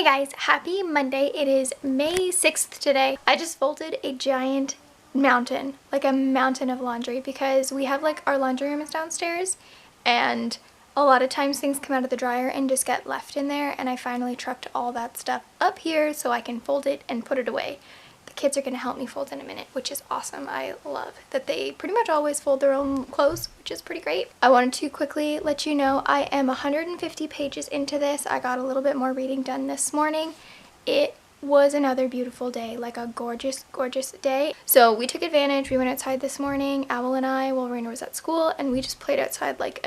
guys, happy Monday. It is May 6th today. I just folded a giant mountain, like a mountain of laundry, because we have like our laundry room is downstairs and a lot of times things come out of the dryer and just get left in there, and I finally trucked all that stuff up here so I can fold it and put it away. The kids are going to help me fold in a minute, which is awesome. I love that they pretty much always fold their own clothes, which is pretty great. I wanted to quickly let you know I am 150 pages into this. I got a little bit more reading done this morning. It was another beautiful day, like a gorgeous, gorgeous day. So we took advantage. We went outside this morning, Owl and I, while Raina was at school, and we just played outside like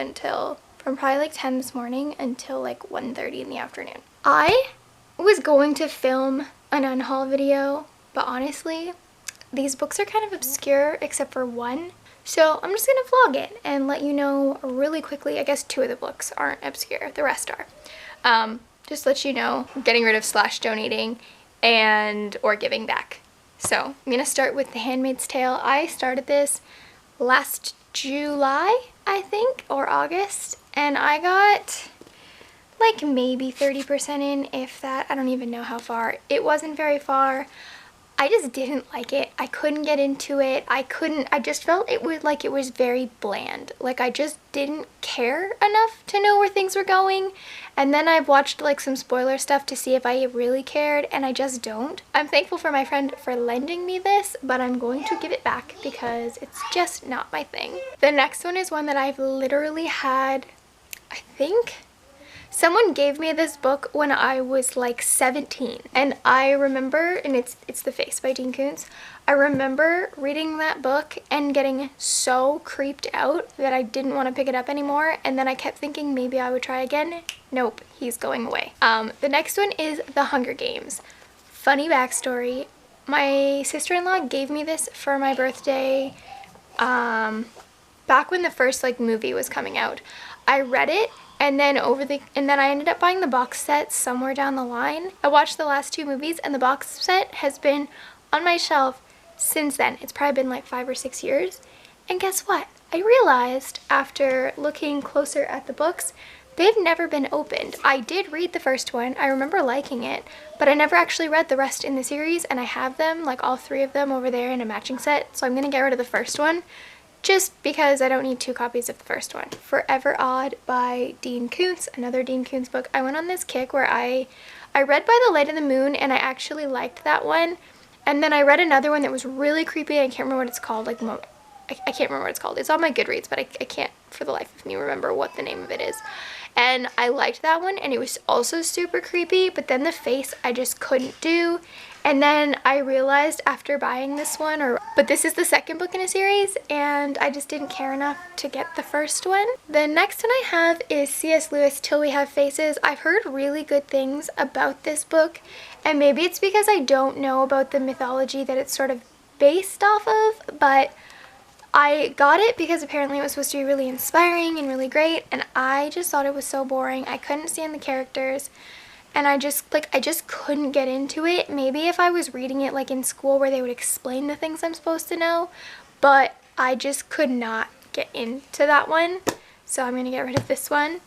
from probably like 10 this morning until like 1:30 in the afternoon. I was going to film an unhaul video, but honestly, these books are kind of obscure except for one. So I'm just gonna vlog it and let you know really quickly. I guess two of the books aren't obscure, the rest are. Just let you know, I'm getting rid of / donating or giving back. So I'm gonna start with The Handmaid's Tale. I started this last July, I think, or August, and I got like maybe 30% in, if that. I don't even know how far. It wasn't very far. I just didn't like it. I couldn't get into it. I just felt it was very bland. Like I just didn't care enough to know where things were going. And then I've watched like some spoiler stuff to see if I really cared, and I just don't. I'm thankful for my friend for lending me this, but I'm going to give it back because it's just not my thing. The next one is one that I've literally had, I think, someone gave me this book when I was like 17, and I remember, and it's The Face by Dean Koontz. I remember reading that book and getting so creeped out that I didn't want to pick it up anymore, and then I kept thinking maybe I would try again. Nope, he's going away. The next one is The Hunger Games. Funny backstory, my sister-in-law gave me this for my birthday back when the first like movie was coming out. I read it, and then I ended up buying the box set somewhere down the line. I watched the last two movies, and the box set has been on my shelf since then. It's probably been like 5 or 6 years. And guess what? I realized after looking closer at the books, they've never been opened. I did read the first one. I remember liking it, but I never actually read the rest in the series, and I have them, like all 3 of them over there in a matching set. So I'm gonna get rid of the first one, just because I don't need 2 copies of the first one. Forever Odd by Dean Koontz, another Dean Koontz book. I went on this kick where I read By the Light of the Moon, and I actually liked that one. And then I read another one that was really creepy. I can't remember what it's called. I can't remember what it's called. It's on my Goodreads, but I can't for the life of me remember what the name of it is. And I liked that one, and it was also super creepy, but then The Face I just couldn't do. And then I realized after buying this one, but this is the second book in a series, and I just didn't care enough to get the first one. The next one I have is C.S. Lewis, Till We Have Faces. I've heard really good things about this book, and maybe it's because I don't know about the mythology that it's sort of based off of, but I got it because apparently it was supposed to be really inspiring and really great, and I just thought it was so boring. I couldn't stand the characters, and I just couldn't get into it. Maybe if I was reading it like in school where they would explain the things I'm supposed to know, but I just could not get into that one. So I'm gonna get rid of this one.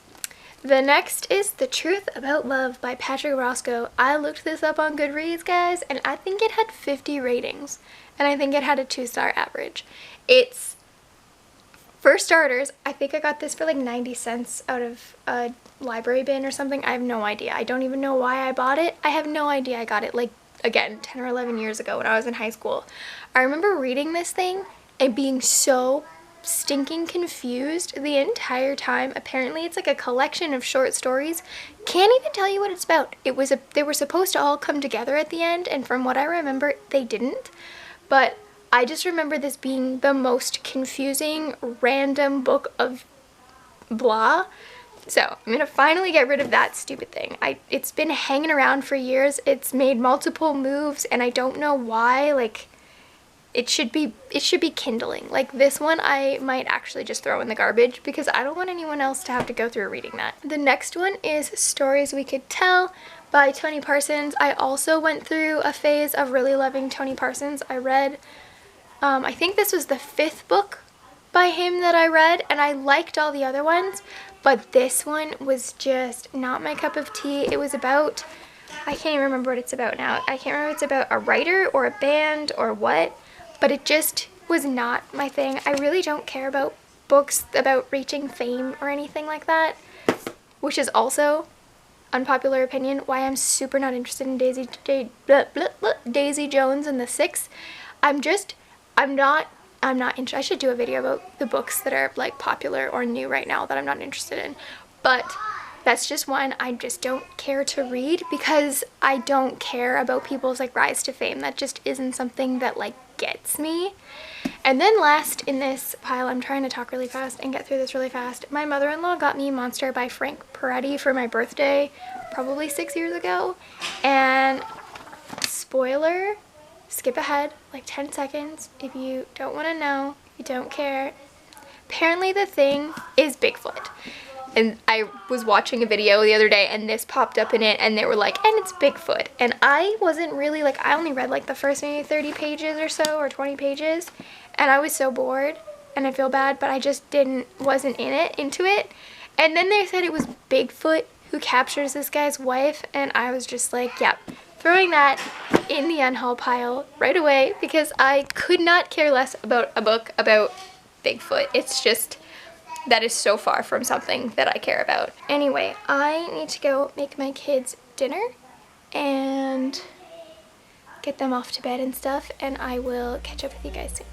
The next is The Truth About Love by Patrick Roscoe. I looked this up on Goodreads, guys, and I think it had 50 ratings, and I think it had a 2-star average. It's, for starters, I think I got this for like 90 cents out of a library bin or something. I have no idea. I don't even know why I bought it. I have no idea. I got it like, again, 10 or 11 years ago when I was in high school. I remember reading this thing and being so stinking confused the entire time. Apparently it's like a collection of short stories. Can't even tell you what it's about. They were supposed to all come together at the end, and from what I remember, they didn't. But I just remember this being the most confusing, random book of blah. So I'm gonna finally get rid of that stupid thing. It's been hanging around for years. It's made multiple moves, and I don't know why. Like, it should be kindling. Like this one I might actually just throw in the garbage because I don't want anyone else to have to go through reading that. The next one is Stories We Could Tell by Tony Parsons. I also went through a phase of really loving Tony Parsons. I read, I think this was the 5th book by him that I read, and I liked all the other ones, but this one was just not my cup of tea. It was about I can't even remember what it's about now. I can't remember if it's about a writer or a band or what, but it just was not my thing. I really don't care about books about reaching fame or anything like that, which is also unpopular opinion why I'm super not interested in Daisy Jones and the Six. I'm not interested. I should do a video about the books that are like popular or new right now that I'm not interested in, but that's just one I just don't care to read because I don't care about people's like rise to fame. That just isn't something that like gets me. And then last in this pile, I'm trying to talk really fast and get through this really fast. My mother-in-law got me Monster by Frank Peretti for my birthday probably 6 years ago. And spoiler, skip ahead like 10 seconds if you don't want to know, if you don't care. Apparently the thing is Bigfoot. And I was watching a video the other day and this popped up in it and they were like, and it's Bigfoot. And I wasn't really like, I only read like the first maybe 30 pages or so, or 20 pages. And I was so bored and I feel bad, but I just wasn't into it. And then they said it was Bigfoot who captures this guy's wife. And I was just like, yep, throwing that in the unhaul pile right away because I could not care less about a book about Bigfoot. It's just, that is so far from something that I care about. Anyway, I need to go make my kids dinner and get them off to bed and stuff, and I will catch up with you guys soon.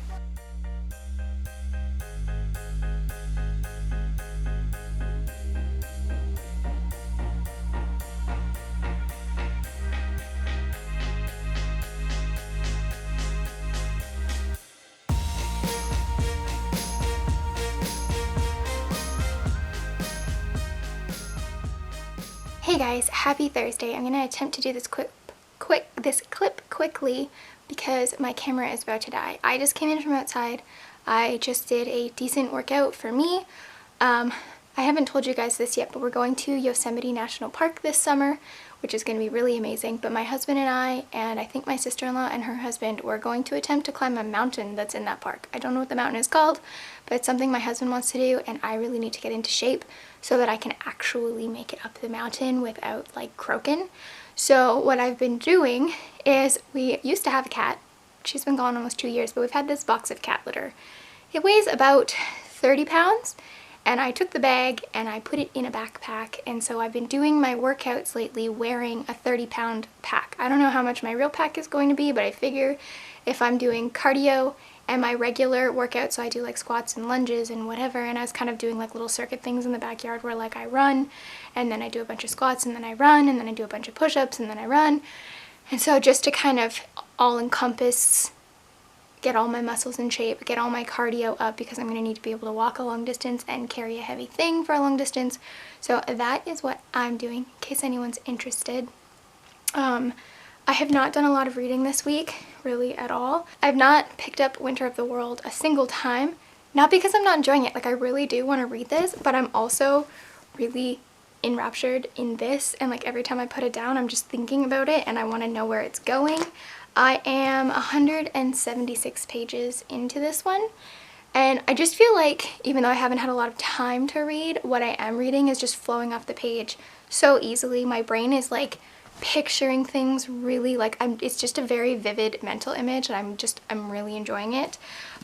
Hey guys, happy Thursday. I'm gonna attempt to do this clip quickly because my camera is about to die. I just came in from outside. I just did a decent workout for me. I haven't told you guys this yet, but we're going to Yosemite National Park this summer, which is going to be really amazing. But my husband and I think my sister-in-law and her husband, were going to attempt to climb a mountain that's in that park. I don't know what the mountain is called, but it's something my husband wants to do, and I really need to get into shape so that I can actually make it up the mountain without like croaking. So what I've been doing is, we used to have a cat. She's been gone almost 2 years, but we've had this box of cat litter. It weighs about 30 pounds. And I took the bag and I put it in a backpack, and so I've been doing my workouts lately wearing a 30-pound pack. I don't know how much my real pack is going to be, but I figure if I'm doing cardio and my regular workout, so I do like squats and lunges and whatever, and I was kind of doing like little circuit things in the backyard where like I run and then I do a bunch of squats and then I run and then I do a bunch of push-ups and then I run. And so just to kind of all encompass, get all my muscles in shape, get all my cardio up, because I'm going to need to be able to walk a long distance and carry a heavy thing for a long distance. So that is what I'm doing, in case anyone's interested. I have not done a lot of reading this week, really at all. I've not picked up Winter of the World a single time, not because I'm not enjoying it, like I really do want to read this, but I'm also really enraptured in this, and like every time I put it down I'm just thinking about it and I want to know where it's going. I am 176 pages into this one, and I just feel like, even though I haven't had a lot of time to read, what I am reading is just flowing off the page so easily. My brain is like picturing things really, like it's just a very vivid mental image, and I'm really enjoying it.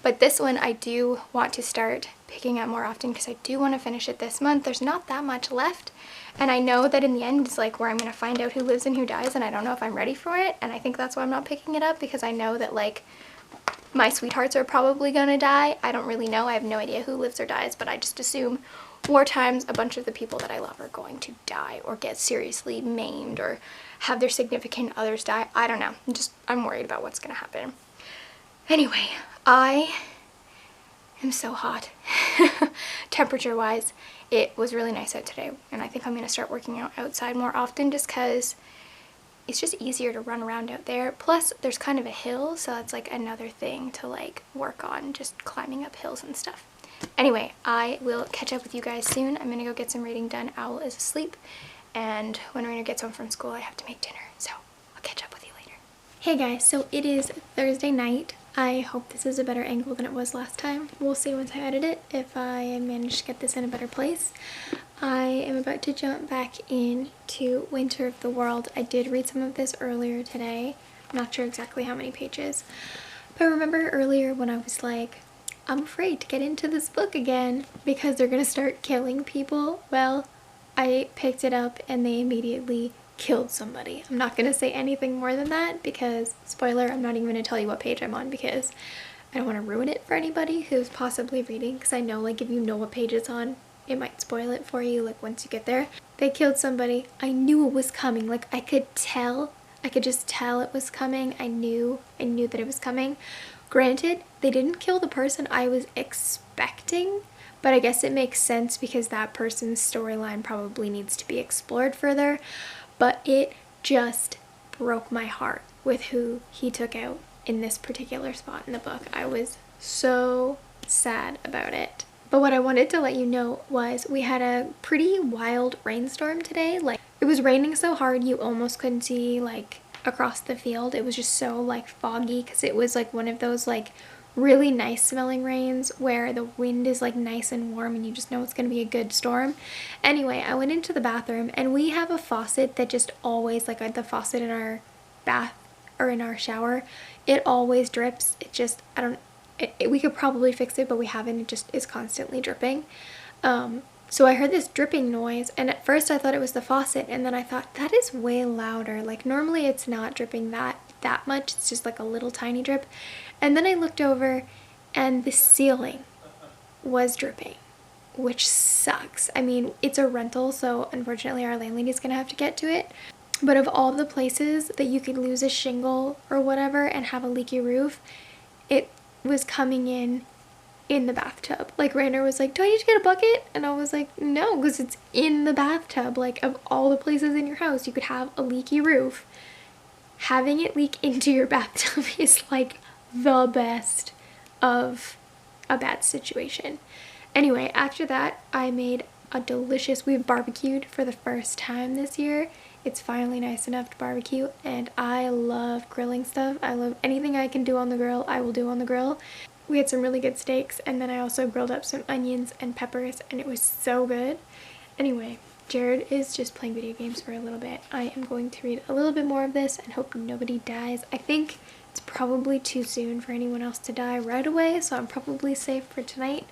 But this one I do want to start picking up more often because I do want to finish it this month. There's not that much left, and I know that in the end it's like where I'm going to find out who lives and who dies, and I don't know if I'm ready for it, and I think that's why I'm not picking it up, because I know that like my sweethearts are probably going to die. I don't really know. I have no idea who lives or dies, but I just assume more times a bunch of the people that I love are going to die or get seriously maimed or have their significant others die. I don't know. I'm worried about what's going to happen. Anyway, I am so hot. Temperature wise, it was really nice out today, and I think I'm going to start working out outside more often just because it's just easier to run around out there. Plus there's kind of a hill, so it's like another thing to like work on, just climbing up hills and stuff. Anyway, I will catch up with you guys soon. I'm going to go get some reading done. Owl is asleep, and when Rainer gets home from school I have to make dinner, so I'll catch up with you later. Hey guys, so it is Thursday night. I hope this is a better angle than it was last time. We'll see once I edit it if I manage to get this in a better place. I am about to jump back into Winter of the World. I did read some of this earlier today. I'm not sure exactly how many pages. But remember earlier when I was like, I'm afraid to get into this book again because they're gonna start killing people? Well, I picked it up and they immediately killed somebody. I'm not gonna say anything more than that because, spoiler, I'm not even gonna tell you what page I'm on because I don't want to ruin it for anybody who's possibly reading, because I know like if you know what page it's on, it might spoil it for you like once you get there. They killed somebody. I knew it was coming. Like I could tell. I could just tell it was coming. I knew that it was coming. Granted, they didn't kill the person I was expecting, but I guess it makes sense because that person's storyline probably needs to be explored further. But it just broke my heart with who he took out in this particular spot in the book. I was so sad about it. But what I wanted to let you know was we had a pretty wild rainstorm today. Like it was raining so hard you almost couldn't see like across the field. It was just so like foggy because it was like one of those like really nice smelling rains where the wind is like nice and warm and you just know it's going to be a good storm. Anyway, I went into the bathroom and we have a faucet that just always, like the faucet in our bath or in our shower, it always drips. It just, I don't, we could probably fix it, but we haven't. It just is constantly dripping. So I heard this dripping noise and at first I thought it was the faucet, and then I thought that is way louder. Like normally it's not dripping that much. It's just like a little tiny drip. And then I looked over and the ceiling was dripping, which sucks. I mean, it's a rental, so unfortunately our landlady's gonna have to get to it. But of all the places that you could lose a shingle or whatever and have a leaky roof, it was coming in the bathtub. Like Rainer was like, do I need to get a bucket? And I was like, no, because it's in the bathtub. Like of all the places in your house you could have a leaky roof, having it leak into your bathtub is like the best of a bad situation. Anyway, after that I made a delicious, we've barbecued for the first time this year. It's finally nice enough to barbecue and I love grilling stuff. I love anything I can do on the grill, I will do on the grill. We had some really good steaks and then I also grilled up some onions and peppers and it was so good. Anyway, Jared is just playing video games for a little bit. I am going to read a little bit more of this and hope nobody dies. I think it's probably too soon for anyone else to die right away, so I'm probably safe for tonight.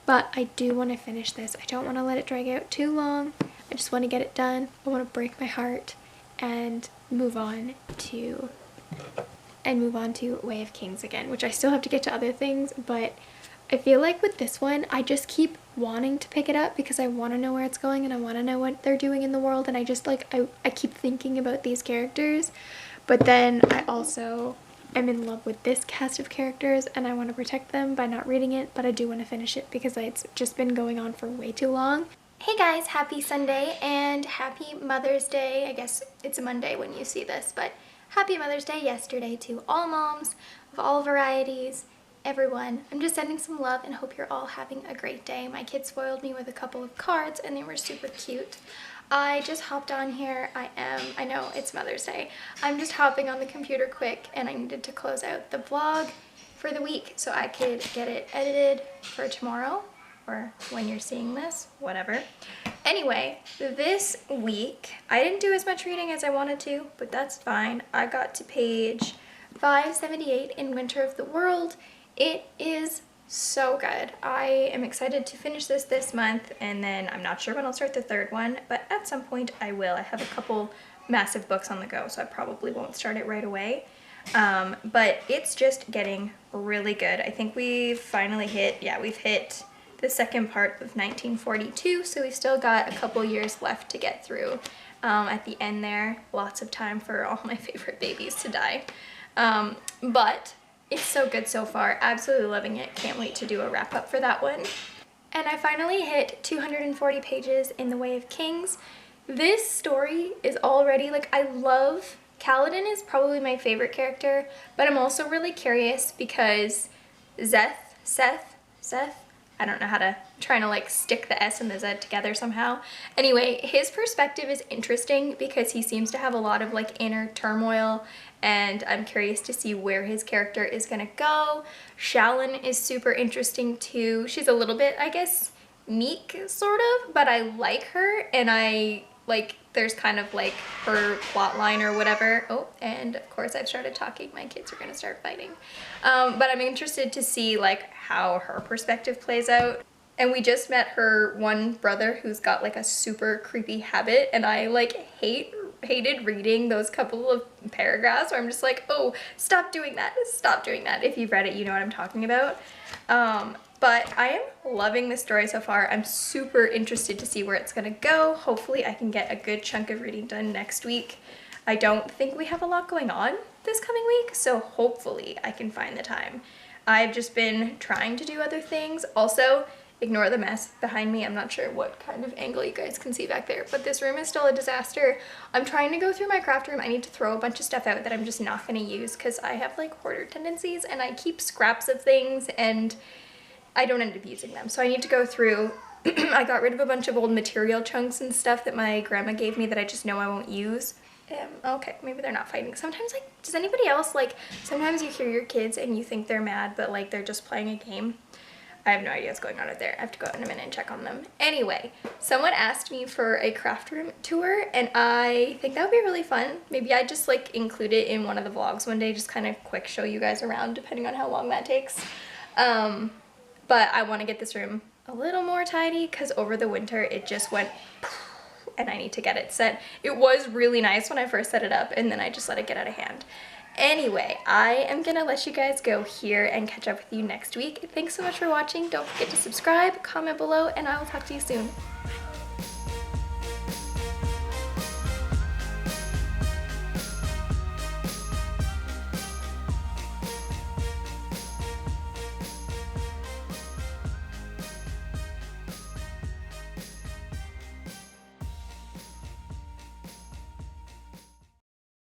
But I do want to finish this. I don't want to let it drag out too long. I just want to get it done. I want to break my heart and move on to Way of Kings again, which I still have to get to other things, but I feel like with this one, I just keep wanting to pick it up because I want to know where it's going and I want to know what they're doing in the world, and I just like, I keep thinking about these characters, but then I also am in love with this cast of characters and I want to protect them by not reading it, but I do want to finish it because it's just been going on for way too long. Hey guys, happy Sunday and happy Mother's Day. I guess it's a Monday when you see this, but happy Mother's Day yesterday to all moms of all varieties, everyone. I'm just sending some love and hope you're all having a great day. My kids spoiled me with a couple of cards and they were super cute. I just hopped on here. I know it's Mother's Day. I'm just hopping on the computer quick and I needed to close out the vlog for the week so I could get it edited for tomorrow, or when you're seeing this, whatever. Anyway, this week, I didn't do as much reading as I wanted to, but that's fine. I got to page 578 in Winter of the World. It is so good. I am excited to finish this month, and then I'm not sure when I'll start the third one, but at some point I will. I have a couple massive books on the go, so I probably won't start it right away. But it's just getting really good. I think we've finally hit, we've hit the second part of 1942, so we've still got a couple years left to get through. At the end there, lots of time for all my favorite babies to die. But it's so good so far. Absolutely loving it. Can't wait to do a wrap up for that one. And I finally hit 240 pages in The Way of Kings. This story is already, like, I love, Kaladin is probably my favorite character, but I'm also really curious because Seth, I don't know how to, trying to like stick the S and the Z together somehow. Anyway, his perspective is interesting because he seems to have a lot of like inner turmoil, and I'm curious to see where his character is gonna go. Shalyn is super interesting too. She's a little bit, I guess, meek sort of, but I like her, and I like there's kind of like her plot line or whatever. Oh, and of course I've started talking. My kids are gonna start fighting. But I'm interested to see like how her perspective plays out. And we just met her one brother who's got like a super creepy habit, and I like hated reading those couple of paragraphs where I'm just like, oh, stop doing that, stop doing that. If you've read it, you know what I'm talking about. But I am loving this story so far. I'm super interested to see where it's gonna go. Hopefully I can get a good chunk of reading done next week. I don't think we have a lot going on this coming week, so hopefully I can find the time. I've just been trying to do other things. Also, ignore the mess behind me. I'm not sure what kind of angle you guys can see back there, but this room is still a disaster. I'm trying to go through my craft room. I need to throw a bunch of stuff out that I'm just not gonna use because I have like hoarder tendencies, and I keep scraps of things and I don't end up using them. So I need to go through. I got rid of a bunch of old material chunks and stuff that my grandma gave me that I just know I won't use. Okay, maybe they're not fighting. Sometimes, like, does anybody else, like, sometimes you hear your kids and you think they're mad, but like they're just playing a game? I have no idea what's going on out there. I have to go out in a minute and check on them. Anyway, someone asked me for a craft room tour, and I think that would be really fun. Maybe I just like include it in one of the vlogs one day, just kind of quick show you guys around depending on how long that takes. But I want to get this room a little more tidy because over the winter it just went and I need to get it set. It was really nice when I first set it up, and then I just let it get out of hand. Anyway, I am gonna let you guys go here and catch up with you next week. Thanks so much for watching. Don't forget to subscribe, comment below, and I will talk to you soon.